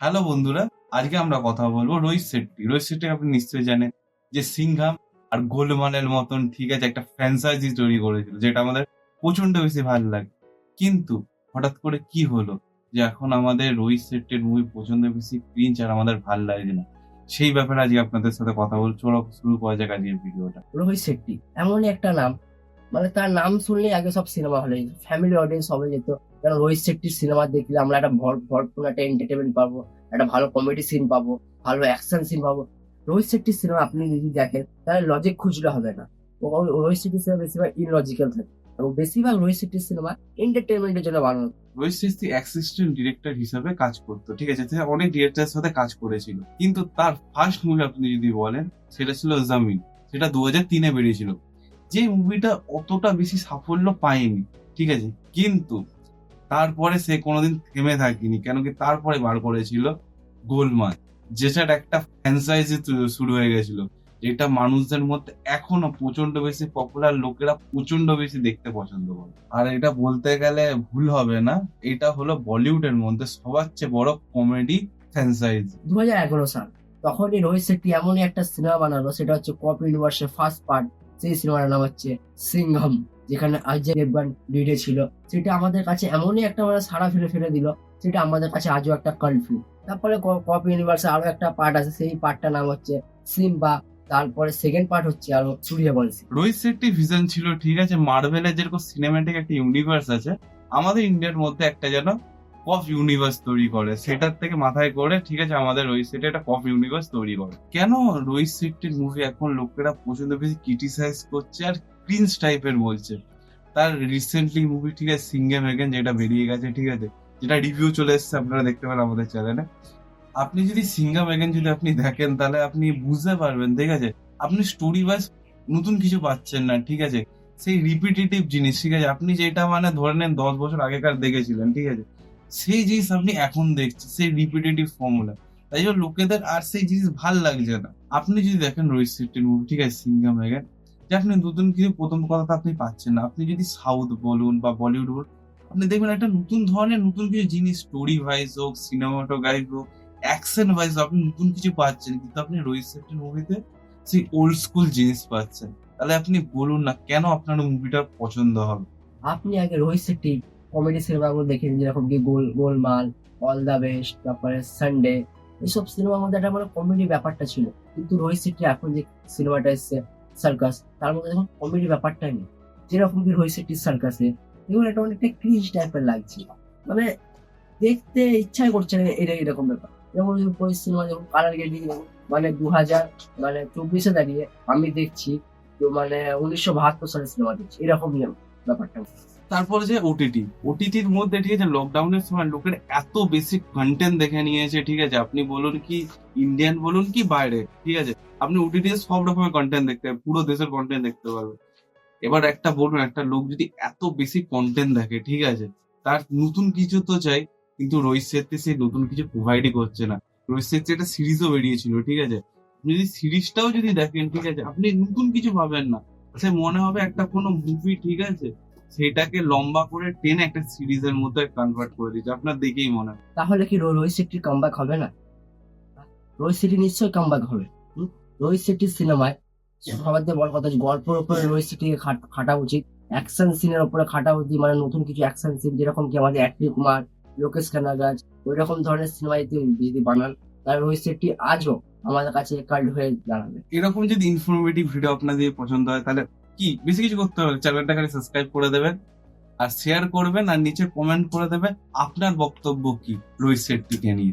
Hello বন্ধুরা, আজকে আমরা কথা বলবো রোহিত শেট্টি। রোহিত শেট্টি আপনি নিশ্চয়ই জানেন যে সিংঘাম আর গোলমালের মতন ঠিক আছে একটা ফ্র্যাঞ্চাইজি তৈরি করেছিল, যেটা আমাদের প্রচন্ড বেশি ভালো লাগে। কিন্তু হঠাৎ করে কি হলো যে এখন আমাদের রোহিত শেট্টির মুভি প্রচন্ড বেশি ক্রিঞ্জ আর আমাদের ভাল লাগে না। সেই ব্যাপারে আজকে আপনাদের সাথে কথা বলছি। চলো শুরু করা যাক আজকের ভিডিওটা। রোহিত শেট্টি এমনই একটা নাম, মানে তার নাম শুনলেই আগে সব সিনেমা হলে যেত, ফ্যামিলি অডিয়েন্স সবাই যেত। কারণ রোহিত শেট্টির সিনেমা দেখলে আমরা একটা ভরপুর একটা এন্টারটেনমেন্ট পাবো, একটা ভালো কমেডি সিন পাবো, ভালো অ্যাকশন সিন পাবো। রোহিত শেট্টির সিনেমা আপনি যদি দেখেন তাহলে লজিক খুঁজলে হবে না। রোহিত শেট্টির সিনেমা বেশিরভাগ ইনলজিক্যাল থাকে এবং বেশিরভাগ রোহিত শেট্টির সিনেমা এন্টারটেনমেন্টের জন্য বানানো। রোহিত শেট্টি অ্যাসিস্ট্যান্ট ডিরেক্টর হিসেবে কাজ করতো, ঠিক আছে। সে অনেক ডিরেক্টরের সাথে কাজ করেছিল, কিন্তু তার ফার্স্ট মুভি আপনি যদি বলেন সেটা ছিল জামিন। সেটা 2003-এ বেরিয়েছিল। যে মুভিটা অতটা বেশি সাফল্য পায়নি, ঠিক আছে, কিন্তু তারপরে সে কোনোদিন থেমে থাকেনি। কেন কি তারপরে বার করেছিল গোলমাল, যেটার একটা ফ্র্যাঞ্চাইজি শুরু হয়ে গেছিল, যেটা মানুষদের মধ্যে এখনো প্রচন্ড বেশি পপুলার, লোকেরা প্রচন্ড বেশি দেখতে পছন্দ করে। আর এটা বলতে গেলে ভুল হবে না, এটা হলো বলিউডের মধ্যে সবার চেয়ে বড় কমেডি ফ্র্যাঞ্চাইজি। 2011 সাল, তখনই রোহিত শেট্টি এমনই একটা সিনেমা বানালো, সেটা হচ্ছে কপ ইউনিভার্সের ফার্স্ট পার্ট। সেই সিনেমার নাম হচ্ছে সিংঘম, যেখানে অজয় দেবগন লিডে ছিল। সেটা আমাদের কাছে এমনই একটা মানে সারা ফেলে ফেলে দিল, সেটা আমাদের কাছে আজও একটা কাল্ট ফিল্ম। তারপরে কপ ইউনিভার্সে আরো একটা পার্ট আছে, সেই পার্টটার নাম হচ্ছে সিম্বা। তারপরে সেকেন্ড পার্ট হচ্ছে আরো সূর্যবংশী। রোহিত শেট্টি ভিশন ছিল, ঠিক আছে, মার্ভেলের যেরকম সিনেম্যাটিক একটা ইউনিভার্স আছে, আমাদের ইন্ডিয়ার মধ্যে একটা যেন কফ ইউনিভার্স তৈরি করে। সেটার থেকে মাথায় করে, ঠিক আছে, আমাদের রোহিত শেট্টি একটা কফ ইউনিভার্স তৈরি করে। কেন রোহিত শেট্টির মুভি এখন লোকেরা প্রচন্ড বেশি ক্রিটিসাইজ করছে আর ক্রিঞ্জ টাইপের বলছে? তার রিসেন্টলি মুভি, ঠিক আছে, সিঙ্গেম এগেন, যেটা বেরিয়ে গেছে, ঠিক আছে, যেটা রিভিউ চলে এসেছে, আপনারা দেখতে পারেন আমাদের চ্যানেলে। আপনি যদি সিঙ্গাম এগেন যদি আপনি দেখেন, তাহলে আপনি বুঝতে পারবেন, ঠিক আছে, আপনি স্টোরি ওয়াইজ নতুন কিছু পাচ্ছেন না, ঠিক আছে। সেই রিপিটেটিভ জিনিস, ঠিক আছে, আপনি যেটা মানে ধরে নেন 10 বছর আগেকার দেখেছিলেন, ঠিক আছে, সেই জিনিস আপনি এখন দেখছেন, সেই রিপিটেটিভ ফর্মুলা। তাই জন্য লোকেদের আর সেই জিনিস ভাল লাগছে না। আপনি যদি দেখেন রোহিত শেট্টির মুভি, ঠিক আছে, সিঙ্গাম এগেন, যে আপনি নতুন কিছু, প্রথম কথা তো আপনি পাচ্ছেন না। আপনি যদি সাউথ বলুন বা বলিউড বলুন, আপনি দেখবেন একটা নতুন ধরনের নতুন কিছু জিনিস, স্টোরি ওয়াইজ হোক, সিনেমাটোগ্রাফি হোক, অ্যাকশন ওয়াইজ আপনি নতুন কিছু পাচ্ছেন। কিন্তু আপনি রোহিত শেট্টির মুভিতে সেই ওল্ড স্কুল জিনিস পাচ্ছেন। তাহলে আপনি বলুন না কেন আপনার মুভিটা পছন্দ হবে? আপনি আগে রোহিত শেট্টি কমেডি সিনেমাগুলো দেখে নিন, যেরকম কি গোলমাল, অল দ্য বেস্ট, তারপরে সানডে। এইসব সিনেমার মধ্যে একটা মানে কমেডি ব্যাপারটা ছিল। কিন্তু রোহিত শেট্টি এখন যে সিনেমাটা এসছে সার্কাস, তার মধ্যে দেখুন কমেডি ব্যাপারটাই নেই। যেরকম কি রোহিত শেট্টির সার্কাসে এগুলো একটা অনেকটা ক্রিঞ্জ টাইপের লাগছে, মানে দেখতে ইচ্ছাই করছে না এরকম ব্যাপার। যেমন ওই সিনেমা যেমন কালার গেডি, মানে 2024-এ দাঁড়িয়ে আমি দেখছি তো মানে 1972 সালের সিনেমা দেখছি, এরকমই ব্যাপারটা। তারপরে যে ওটিটির মধ্যে, ঠিক আছে, লকডাউনের সময় লোকের এত বেশি কন্টেন্ট দেখে নিয়েছে, ঠিক আছে, আপনি বলুন কি ইন্ডিয়ান বলুন কি বাইরে, ঠিক আছে, আপনি ওটিটি সব রকমের কন্টেন্ট দেখতে পাবেন, পুরো দেশের কন্টেন্ট দেখতে পারবেন। এবার একটা বলুন, একটা লোক যদি এত বেশি কন্টেন্ট দেখে, ঠিক আছে, তার নতুন কিছু তো চাই, কিন্তু রোহিত শেট্টি সেই নতুন কিছু প্রোভাইডই করছে না। রোহিত শেট্টি একটা সিরিজও বেরিয়েছিল, ঠিক আছে, আপনি যদি সিরিজটাও যদি দেখেন, ঠিক আছে, আপনি নতুন কিছু পাবেন না। সে মনে হবে একটা কোনো মুভি, ঠিক আছে, সেটাকে লম্বা করে টেনে একটা সিরিজের মধ্যে কনভার্ট করে দিচ্ছে, আপনার দেখেই মনে হয়। তাহলে কি রোহিত শেট্টির কামব্যাক হবে না? রোহিত শেট্টি নিশ্চয়ই কামব্যাক হবে। রোহিত শেট্টির সিনেমায় সবার থেকে বড় কথা হচ্ছে গল্পের উপরে রোহিত শেট্টিকে খাটা উচিত, অ্যাকশন সিনের উপরে খাটা উচিত, মানে নতুন কিছু অ্যাকশন সিন, যেরকম কি আমাদের অ্যাটলি কুমার, লোকেশ কানাগাজ, ওই রকম ধরনের সিনেমা যদি বানান, তাহলে রোহিত শেট্টি আজও আমাদের কাছে কাল্ট হয়ে দাঁড়াবে। এরকম যদি ইনফরমেটিভ ভিডিও আপনাদের পছন্দ হয়, তাহলে কি বেশি কিছু করতে হবে, চ্যানেলটা খালি সাবস্ক্রাইব করে দেবেন আর শেয়ার করবেন আর নিচে কমেন্ট করে দেবেন আপনার বক্তব্য কি রোহিত শেট্টিকে নিয়ে।